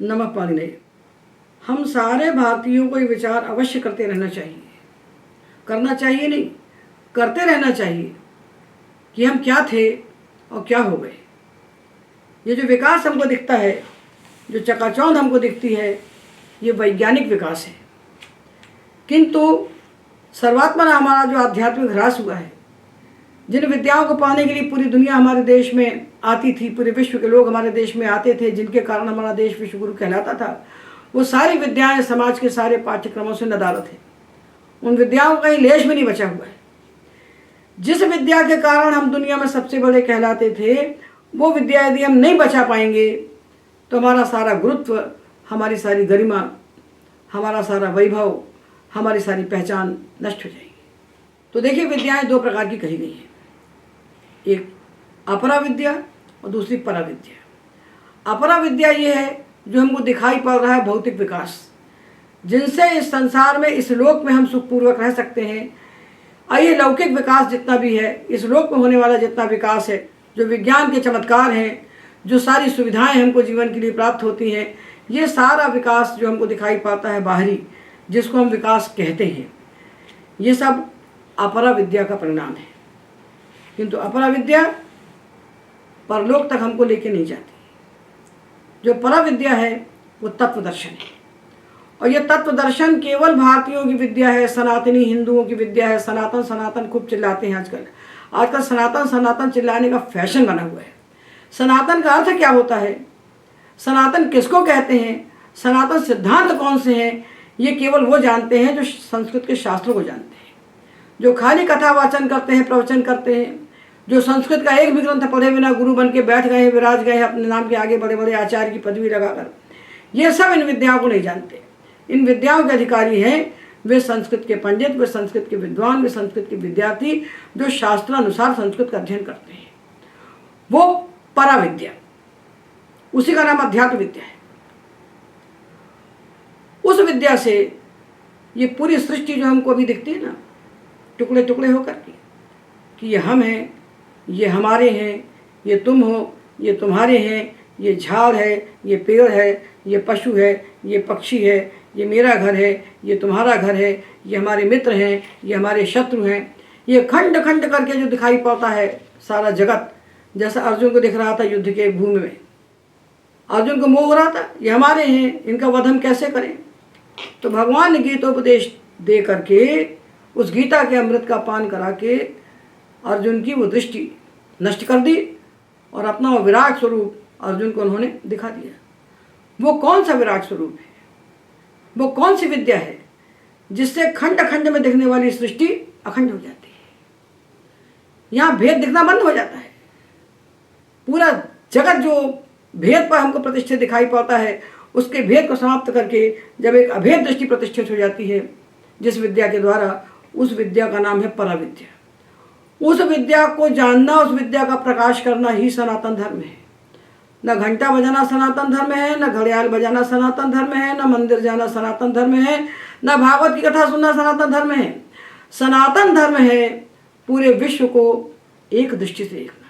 नमक पानी नहीं। हम सारे भारतीयों को ये विचार अवश्य करते रहना चाहिए, करना चाहिए नहीं, करते रहना चाहिए कि हम क्या थे और क्या हो गए। ये जो विकास हमको दिखता है, जो चकाचौंध हमको दिखती है, ये वैज्ञानिक विकास है, किंतु सर्वात्मना हमारा जो आध्यात्मिक ह्रास हुआ है, जिन विद्याओं को पाने के लिए पूरी दुनिया हमारे देश में आती थी, पूरे विश्व के लोग हमारे देश में आते थे, जिनके कारण हमारा देश विश्वगुरु कहलाता था, वो सारी विद्याएं समाज के सारे पाठ्यक्रमों से नदारत है। उन विद्याओं का कहीं लेश भी नहीं बचा हुआ है। जिस विद्या के कारण हम दुनिया में सबसे बड़े कहलाते थे, वो विद्या यदि हम नहीं बचा पाएंगे तो हमारा सारा गुरुत्व, हमारी सारी गरिमा, हमारा सारा वैभव, हमारी सारी पहचान नष्ट हो जाएगी। तो देखिए, विद्याएं दो प्रकार की कही गई हैं, एक अपरा विद्या और दूसरी परा विद्या। अपरा विद्या ये है जो हमको दिखाई पड़ रहा है भौतिक विकास, जिनसे इस संसार में, इस लोक में हम सुखपूर्वक रह सकते हैं। और ये लौकिक विकास जितना भी है, इस लोक में होने वाला जितना विकास है, जो विज्ञान के चमत्कार हैं, जो सारी सुविधाएं हमको जीवन के लिए प्राप्त होती हैं, ये सारा विकास जो हमको दिखाई पाता है बाहरी, जिसको हम विकास कहते हैं, ये सब अपरा विद्या का परिणाम है। किंतु अपरा विद्या परलोक तक हमको लेके नहीं जाती। जो परा विद्या है वो तत्व दर्शन है, और ये तत्व दर्शन केवल भारतीयों की विद्या है, सनातनी हिंदुओं की विद्या है। सनातन सनातन खूब चिल्लाते हैं आजकल। आजकल सनातन सनातन चिल्लाने का फैशन बना हुआ है। सनातन का अर्थ क्या होता है, सनातन किसको कहते हैं, सनातन सिद्धांत कौन से हैं, ये केवल वो जानते हैं जो संस्कृत के शास्त्रों को जानते हैं, जो खाली कथा वाचन करते हैं, प्रवचन करते हैं, जो संस्कृत का एक भी ग्रंथ पढ़े बिना गुरु बन के बैठ गए, विराज गए अपने नाम के आगे बड़े बड़े आचार्य की पदवी लगाकर। ये सब इन विद्याओं को नहीं जानते। इन विद्याओं के अधिकारी हैं वे संस्कृत के पंडित, वे संस्कृत के विद्वान, वे संस्कृत के विद्यार्थी, जो शास्त्रानुसार संस्कृत का अध्ययन करते हैं। वो परा विद्या, उसी का नाम अध्यात्म विद्या है। उस विद्या से ये पूरी सृष्टि जो हमको अभी दिखती है ना, टुकड़े टुकड़े होकर के, कि ये हम हैं, ये हमारे हैं, ये तुम हो, ये तुम्हारे हैं, ये झाड़ है, ये पेड़ है, ये पशु है, ये पक्षी है, ये मेरा घर है, ये तुम्हारा घर है, ये हमारे मित्र हैं, ये हमारे शत्रु हैं, ये खंड खंड करके जो दिखाई पड़ता है सारा जगत, जैसा अर्जुन को दिख रहा था युद्ध के भूमि में। अर्जुन को मोह हो रहा था, ये हमारे हैं, इनका वध हम कैसे करें। तो भगवान ने गीतोपदेश दे करके, उस गीता के अमृत का पान करा के अर्जुन की वो दृष्टि नष्ट कर दी, और अपना वो विराट स्वरूप अर्जुन को उन्होंने दिखा दिया। वो कौन सा विराट स्वरूप है, वो कौन सी विद्या है जिससे खंड खंड में दिखने वाली सृष्टि अखंड हो जाती है। यहाँ भेद दिखना बंद हो जाता है। पूरा जगत जो भेद पर हमको प्रतिष्ठित दिखाई पड़ता है, उसके भेद को समाप्त करके जब एक अभेद दृष्टि प्रतिष्ठित हो जाती है जिस विद्या के द्वारा, उस विद्या का नाम है परा विद्या। उस विद्या को जानना, उस विद्या का प्रकाश करना ही सनातन धर्म है। न घंटा बजाना सनातन धर्म है, न घड़ियाल बजाना सनातन धर्म है, न मंदिर जाना सनातन धर्म है, न भागवत की कथा सुनना सनातन धर्म है। सनातन धर्म है पूरे विश्व को एक दृष्टि से देखना,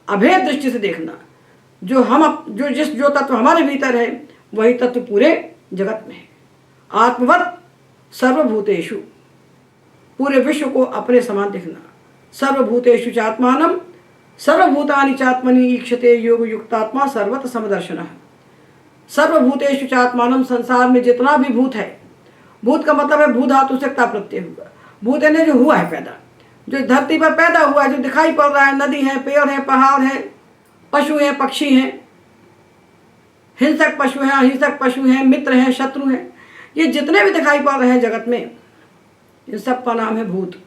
अभेद दृष्टि से देखना। जो तत्व हमारे भीतर है वही तत्व पूरे जगत में है। आत्मवत् सर्वभूतेषु, पूरे विश्व को अपने समान देखना। सर्वभूतेषु चात्मानं सर्वभूतानि चात्मनि ईक्षते योग युक्तात्मा सर्वत्र समदर्शनः। सर्वभूतेषु चात्मानं, संसार में जितना भी भूत है, भूत का मतलब है भू धातु से ता प्रत्यय हुआ। भूत यानी जो हुआ है पैदा, जो धरती पर पैदा हुआ है, जो दिखाई पड़ रहा है, नदी है, पेड़ है, पहाड़ है, पशु हैं, पक्षी हैं, हिंसक पशु हैं, अहिंसक पशु हैं, मित्र हैं, शत्रु हैं, ये जितने भी दिखाई पड़ रहे हैं जगत में, इन सब का नाम है भूत।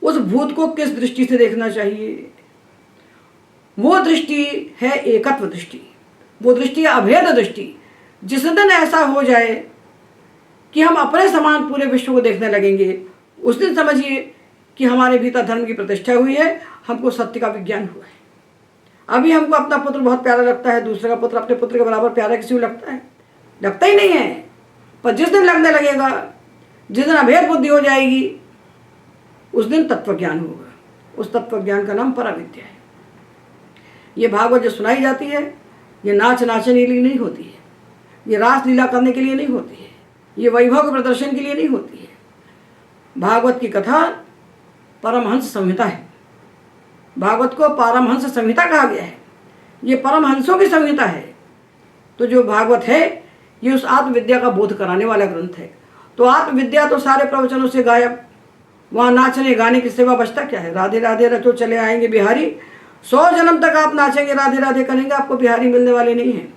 उस भूत को किस दृष्टि से देखना चाहिए? वो दृष्टि है एकत्व दृष्टि, वो दृष्टि है अभेद दृष्टि। जिस दिन ऐसा हो जाए कि हम अपने समान पूरे विश्व को देखने लगेंगे, उस दिन समझिए कि हमारे भीतर धर्म की प्रतिष्ठा हुई है, हमको सत्य का विज्ञान हुआ है। अभी हमको अपना पुत्र बहुत प्यारा लगता है, दूसरे का पुत्र अपने पुत्र के बराबर प्यारा किसी को लगता है? लगता ही नहीं है। पर जिस दिन लगने लगेगा, जिस दिन अभेद बुद्धि हो जाएगी, उस दिन तत्व ज्ञान होगा। उस तत्व ज्ञान का नाम परा विद्या है। ये भागवत जो सुनाई जाती है, ये नाच नाचने के लिए नहीं होती है, ये रास लीला करने के लिए नहीं होती है, ये वैभव के प्रदर्शन के लिए नहीं होती है। भागवत की कथा परमहंस संहिता है। भागवत को परमहंस संहिता कहा गया है। ये परमहंसों की संहिता है। तो जो भागवत है ये उस आत्मविद्या का बोध कराने वाला ग्रंथ है। तो आत्मविद्या तो सारे प्रवचनों से गायब। वहाँ नाचने गाने की सेवा बचता क्या है? राधे राधे रचो चले आएंगे बिहारी। 100 जन्म तक आप नाचेंगे, राधे राधे करेंगे, आपको बिहारी मिलने वाले नहीं हैं।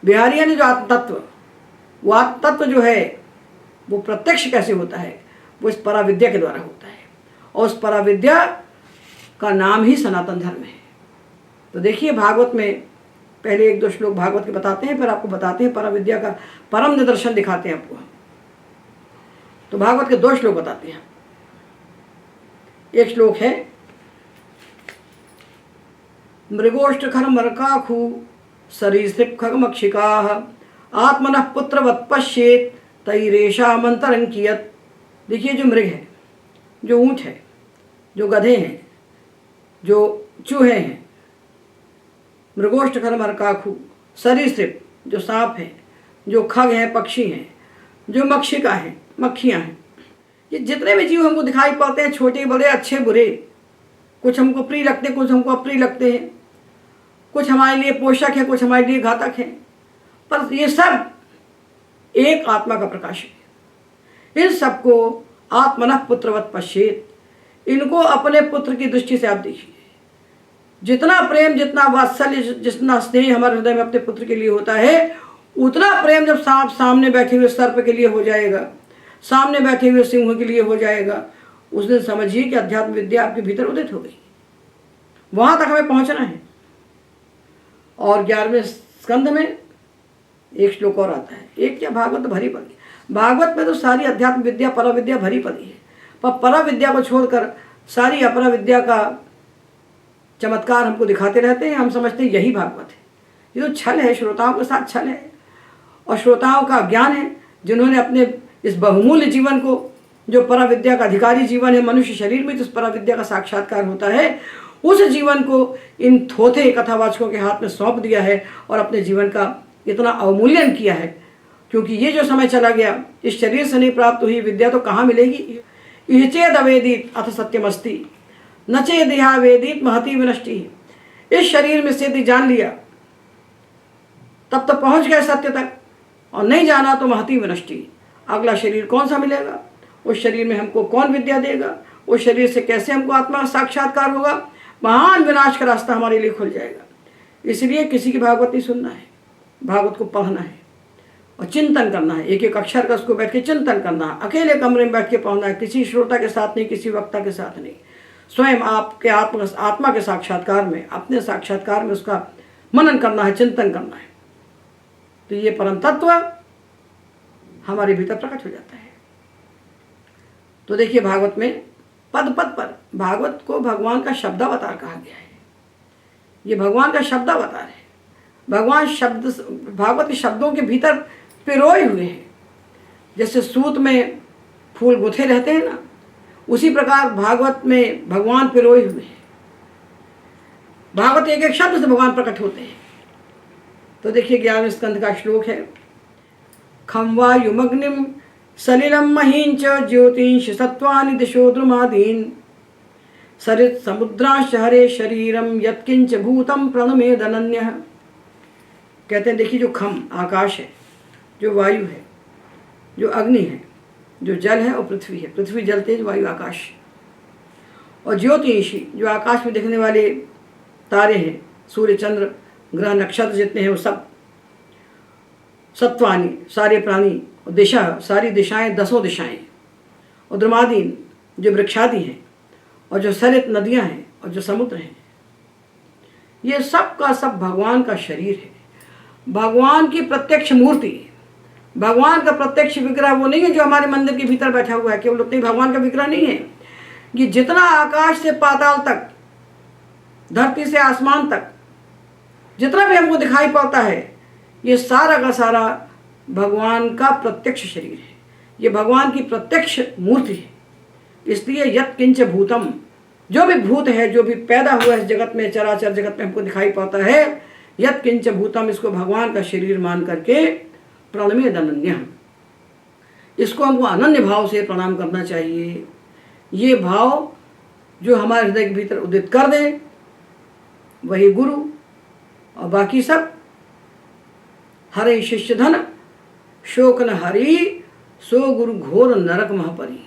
बिहारी यानी जो आत्मतत्व, वो आत्मतत्व जो है वो प्रत्यक्ष कैसे होता है? वो इस पराविद्या के द्वारा होता है। और उस पराविद्या का नाम ही सनातन धर्म है। तो देखिए भागवत में पहले 1-2 श्लोक भागवत के बताते हैं, फिर आपको बताते हैं पराविद्या का परम निदर्शन दिखाते हैं आपको। तो भागवत के 2 श्लोक बताते हैं। एक श्लोक है मृगोष्ठखर मरकाखु सरीसृप खगमक्षिकाः आत्मनः पुत्रवत् पश्येत तैरेषामन्तरं कियत्। देखिए जो मृग है, जो ऊँट है, जो गधे हैं, जो चूहे हैं, मृगोष्ठखर मरकाखु सरीसृप जो सांप हैं, जो खग हैं पक्षी हैं, जो मक्षिका हैं मक्खियाँ हैं, ये जितने भी जीव हमको दिखाई पड़ते हैं, छोटे बड़े अच्छे बुरे, कुछ हमको प्रिय लगते हैं, कुछ हमको अप्रिय लगते हैं, कुछ हमारे लिए पोषक है, कुछ हमारे लिए घातक है, पर ये सब एक आत्मा का प्रकाश है। इन सबको आत्मनः पुत्रवत् पश्येत, इनको अपने पुत्र की दृष्टि से आप देखिए। जितना प्रेम, जितना वात्सल्य, जितना स्नेह हमारे हृदय में अपने पुत्र के लिए होता है, उतना प्रेम जब सांप सामने बैठे हुए सर्प के लिए हो जाएगा, सामने बैठे हुए सिंह के लिए हो जाएगा, उस दिन समझिए कि अध्यात्म विद्या आपके भीतर उदित हो गई। वहाँ तक हमें पहुँचना है। और 11वें स्कंध में एक श्लोक और आता है। एक क्या, भागवत तो भरी पड़ी। भागवत में तो सारी अध्यात्म विद्या पराविद्या भरी पड़ी है, पर पराविद्या को छोड़कर सारी अपरा विद्या का चमत्कार हमको दिखाते रहते हैं। हम समझते हैं यही भागवत है। ये तो छल है, श्रोताओं के साथ छल है और श्रोताओं का ज्ञान है, जिन्होंने अपने इस बहुमूल्य जीवन को, जो पराविद्या का अधिकारी जीवन है, मनुष्य शरीर में जिस पराविद्या का साक्षात्कार होता है, उस जीवन को इन थोथे कथावाचकों के हाथ में सौंप दिया है और अपने जीवन का इतना अवमूल्यन किया है। क्योंकि ये जो समय चला गया, इस शरीर से नहीं प्राप्त हुई विद्या तो कहाँ मिलेगी? इह चेद अवेदित अथ सत्यमस्ति न चेदिहा वेदित महती विनष्टि। इस शरीर में से जान लिया तब तो पहुंच गए सत्य तक, और नहीं जाना तो महती विनष्टि। अगला शरीर कौन सा मिलेगा? उस शरीर में हमको कौन विद्या देगा? उस शरीर से कैसे हमको आत्मा साक्षात्कार होगा? महान विनाश का रास्ता हमारे लिए खुल जाएगा। इसलिए किसी की भागवत नहीं सुनना है, भागवत को पढ़ना है और चिंतन करना है। एक एक अक्षर का उसको बैठ के चिंतन करना है। अकेले कमरे में बैठ के पढ़ना है, किसी श्रोता के साथ नहीं, किसी वक्ता के साथ नहीं। स्वयं आपके आत्मा के साक्षात्कार में, अपने साक्षात्कार में उसका मनन करना है, चिंतन करना है। तो ये परम तत्व हमारे भीतर प्रकट हो जाता है। तो देखिए भागवत में पद पद पर भागवत को भगवान का शब्दावतार कहा गया है। ये भगवान का शब्दावतार है। भगवान शब्द, भागवत के शब्दों के भीतर पिरोए हुए हैं। जैसे सूत में फूल गुथे रहते हैं ना, उसी प्रकार भागवत में भगवान पिरोए हुए हैं। भागवत एक एक शब्द से भगवान प्रकट होते हैं। तो देखिए 11वें स्कंध का श्लोक है। खम वायुमग्निम सलिलम महींच ज्योतिष सत्वानि दिशो द्रुमादीन सरित समुद्रांश हरे शरीरम यत्किंच भूतम प्रणमेद अनन्यः। कहते हैं देखिए जो खम आकाश है, जो वायु है, जो अग्नि है, जो जल है और पृथ्वी है। पृथ्वी जल तेज वायु आकाश, और ज्योतिषी जो आकाश में दिखने वाले तारे हैं, सूर्य चंद्र ग्रह नक्षत्र जितने हैं वो सब, सत्वानी सारे प्राणी, और दिशा सारी दिशाएं, 10 दिशाएं, और द्रुमादीन जो वृक्षादि हैं, और जो सरित नदियां हैं, और जो समुद्र हैं, ये सब का सब भगवान का शरीर है। भगवान की प्रत्यक्ष मूर्ति, भगवान का प्रत्यक्ष विग्रह वो नहीं है जो हमारे मंदिर के भीतर बैठा हुआ है। केवल उतनी भगवान का विग्रह नहीं है। ये जितना आकाश से पाताल तक, धरती से आसमान तक जितना भी हमको दिखाई पड़ता है, ये सारा का सारा भगवान का प्रत्यक्ष शरीर है। ये भगवान की प्रत्यक्ष मूर्ति है। इसलिए यत् किंच भूतम, जो भी भूत है, जो भी पैदा हुआ है इस जगत में, चराचर जगत में हमको दिखाई पड़ता है, यत् किंच भूतम, इसको भगवान का शरीर मान करके प्रणमे अनन्यः, इसको हमको अनन्य भाव से प्रणाम करना चाहिए। ये भाव जो हमारे हृदय के भीतर उदित कर दे वही गुरु, और बाकी सब हरे शिष्य धन शोक न हरि, सो गुरु घोर नरक महपरी।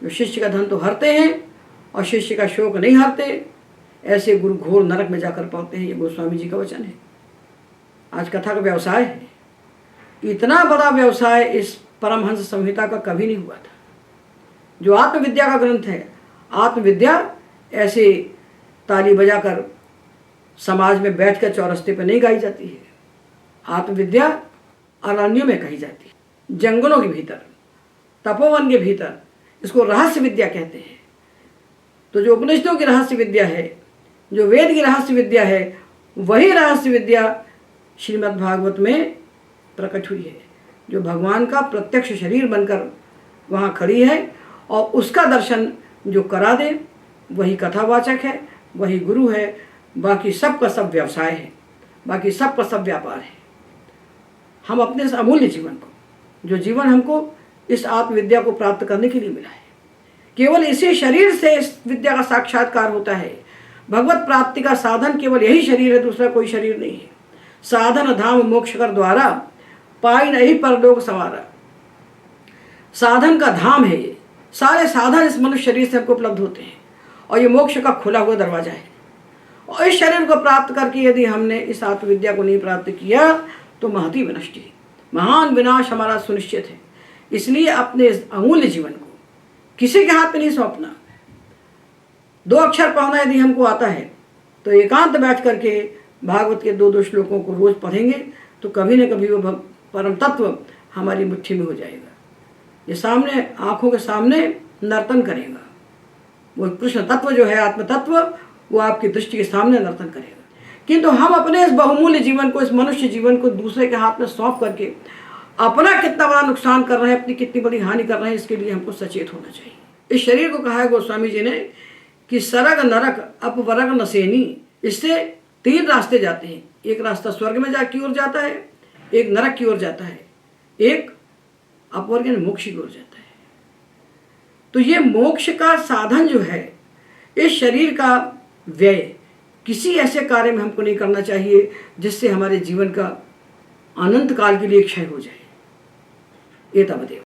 जो शिष्य का धन तो हरते हैं और शिष्य का शोक नहीं हरते, ऐसे गुरु घोर नरक में जाकर पाते हैं। ये गोस्वामी जी का वचन है। आज कथा का व्यवसाय है, इतना बड़ा व्यवसाय इस परमहंस संहिता का कभी नहीं हुआ था। जो आत्मविद्या का ग्रंथ है, आत्मविद्या ऐसे ताली बजाकर समाज में बैठकर चौरस्ते पर नहीं गाई जाती है। आत्मविद्या अरण्यों में कही जाती है, जंगलों के भीतर, तपोवन के भीतर। इसको रहस्य विद्या कहते हैं। तो जो उपनिषदों की रहस्य विद्या है, जो वेद की रहस्य विद्या है, वही रहस्य विद्या श्रीमद् भागवत में प्रकट हुई है, जो भगवान का प्रत्यक्ष शरीर बनकर वहाँ खड़ी है। और उसका दर्शन जो करा दे वही कथावाचक है, वही गुरु है। बाकी सब का सब व्यवसाय है, बाकी सब का सब व्यापार है। हम अपने इस अमूल्य जीवन को, जो जीवन हमको इस आत्मविद्या को प्राप्त करने के लिए मिला है, केवल इसी शरीर से इस विद्या का साक्षात्कार होता है। भगवत प्राप्ति का साधन केवल यही शरीर है, दूसरा कोई शरीर नहीं है। साधन धाम मोक्ष कर द्वारा, पाई नहीं परलोक सवारा। साधन का धाम है ये। सारे साधन इस मनुष्य शरीर से हमको उपलब्ध होते हैं, और ये मोक्ष का खुला हुआ दरवाजा है। और इस शरीर को प्राप्त करके यदि हमने इस आत्मविद्या को नहीं प्राप्त किया तो महती विनष्टि, महान विनाश हमारा सुनिश्चित है। इसलिए अपने इस अमूल्य जीवन को किसी के हाथ में नहीं सौंपना। 2 अक्षर पढ़ना यदि हमको आता है तो एकांत बैठ करके भागवत के 2-2 श्लोकों को रोज पढ़ेंगे तो कभी न कभी वो परम तत्व हमारी मुट्ठी में हो जाएगा। ये सामने, आंखों के सामने नर्तन करेगा। वो कृष्ण तत्व जो है, आत्म तत्व, वो आपकी दृष्टि के सामने नर्तन करेगा। किंतु हम अपने इस बहुमूल्य जीवन को, इस मनुष्य जीवन को दूसरे के हाथ में सौंप करके अपना कितना बड़ा नुकसान कर रहे हैं, अपनी कितनी बड़ी हानि कर रहे हैं, इसके लिए हमको सचेत होना चाहिए। इस शरीर को कहा है गोस्वामी जी ने कि सरग नरक अपवरग नसेनी। इससे 3 रास्ते जाते हैं। एक रास्ता स्वर्ग में की ओर जाता है, एक नरक की ओर जाता है, एक अपवर्ग यानी मोक्ष की ओर जाता है। तो ये मोक्ष का साधन जो है, इस शरीर का व्यय किसी ऐसे कार्य में हमको नहीं करना चाहिए जिससे हमारे जीवन का अनंत काल के लिए क्षय हो जाए। ये तब